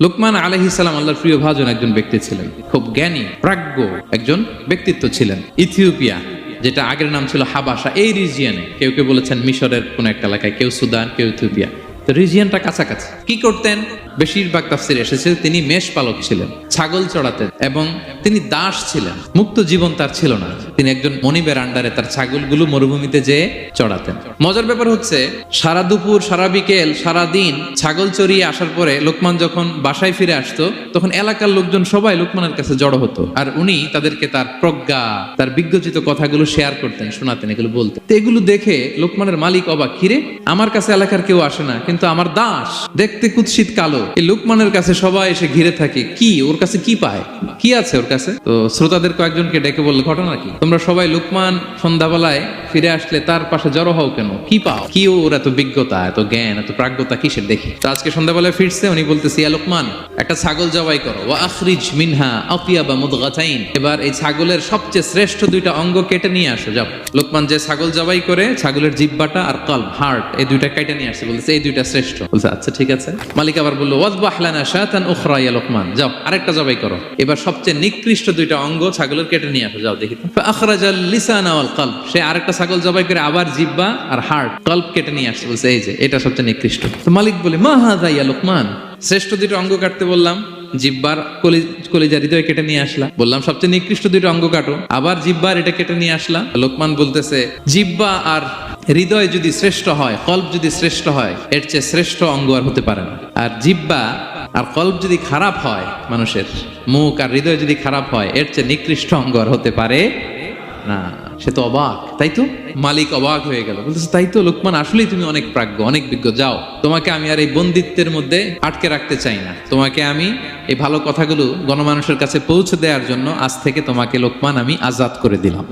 লোকমান আলাইহিস সালাম আল্লাহর প্রিয় ভাজন একজন ব্যক্তি ছিলেন, খুব জ্ঞানী প্রাজ্ঞ একজন ব্যক্তিত্ব ছিলেন। ইথিওপিয়া, যেটা আগের নাম ছিল হাবাসা, এই রিজিয়নে, কেউ কেউ বলেছেন মিশরের কোন একটা এলাকায়, কেউ সুদান, কেউ ইথিওপিয়া, তো রিজিয়নটা কাছাকাছি। কি করতেন? বেশিরভাগ তাফসিরে এসেছে তিনি মেষ পালক ছিলেন, ছাগল চড়াতেন, এবং তিনি দাস ছিলেন। মুক্ত জীবন তার ছিল না। তিনি একজন মনিবের আন্ডারে তার ছাগলগুলো মরুভূমিতে যেয়ে চড়াতেন। মজার ব্যাপার হচ্ছে, সারা দুপুর, সারা বিকেল, সারা দিন ছাগল চড়িয়ে আসার পরে লোকমান যখন বাসায় ফিরে আসতো, তখন এলাকার লোকজন সবাই লোকমানের কাছে জড়ো হতো, আর উনি তাদেরকে তার প্রজ্ঞা, তার বিজ্ঞচিত কথাগুলো শেয়ার করতেন, শোনাতেন, এগুলো বলতেন। তো এগুলো দেখে লোকমানের মালিক অবাক, কিরে, আমার কাছে এলাকার কেউ আসে না, কিন্তু আমার দাস দেখতে কুৎসিত কালো, এই লোকমানের কাছে সবাই এসে ঘিরে থাকে, কি ওর কাছে কি পায়, কি আছে ওর কাছে? তো শ্রোতাদের কয়েকজনকে ডেকে বললো, ঘটনা কি? তোমরা সবাই লোকমান সন্ধ্যাবেলায় ফিরে আসলে তার পাশে জড়ো হও কেন? কি পাও? কি ওর এত বিজ্ঞতা, এত জ্ঞান, এত প্রাজ্ঞতা কিসের দেখি? তো আজকে সন্ধ্যাবেলায় ফিরছে, উনি বলতেছে, ইয়া লোকমান, একটা ছাগল জবাই করো, ওয়া আখরিজ মিনহা আতিয়াবা মুদগাতাইন, এবার এই ছাগলের সবচেয়ে শ্রেষ্ঠ দুইটা অঙ্গ কেটে নিয়ে আসো, যাও। লোকমান যে ছাগল জবাই করে, ছাগলের জিহ্বাটা আর কলব, হার্ট, এই দুইটা কেটে নিয়ে আসছে, বলতেছে এই দুইটা শ্রেষ্ঠ। বলছে আচ্ছা ঠিক আছে। মালিক আবার বললো, ওয়াজবাহ লানা শাতান উখরা ইয়া লোকমান, যাও আরেকটা জবাই করো, এবার সবচেয়ে নিকৃষ্ট দুইটা অঙ্গ ছাগলের কেটে নিয়ে আসো, যাও দেখি। আখরাজাল লিসানা ওয়াল কলব, সে আরেকটা ছাগল জবাই করে আবার জিহ্বা আর হার্ট, কলব কেটে নিয়ে আসছে, বলছে এই যে এটা সবচেয়ে নিকৃষ্ট। তো মালিক বলে, মা হাযা ইয়া লোকমান, শ্রেষ্ঠ দুইটা অঙ্গ কাটতে বললাম, জিহ্বার কলিজা হৃদয় কেটে নিয়ে আসলা, বললাম সবচেয়ে নিকৃষ্ট দুইটা অঙ্গ কাটো, আবার জিহ্বার এটা কেটে নিয়ে আসলা। লোকমান বলতেছে, জিহ্বা আর হৃদয় যদি শ্রেষ্ঠ হয়, কলব যদি শ্রেষ্ঠ হয়, এর চেয়ে শ্রেষ্ঠ অঙ্গ আর হতে পারে না। আর জিহ্বা আর কলব যদি খারাপ হয়, মানুষের মুখ আর হৃদয় যদি খারাপ হয়, এর চেয়ে নিকৃষ্ট অঙ্গ আর হতে পারে না। সে তো অবাক, তাই তো? মালিক অবাক হয়ে গেল, বলতেছে তাই তো লোকমান, আসলেই তুমি অনেক প্রাজ্ঞ, অনেক বিজ্ঞ, যাও, তোমাকে আমি আর এই বন্দিত্বের মধ্যে আটকে রাখতে চাই না, তোমাকে আমি এই ভালো কথাগুলো গণমানুষের কাছে পৌঁছে দেওয়ার জন্য আজ থেকে তোমাকে লোকমান আমি আজাদ করে দিলাম।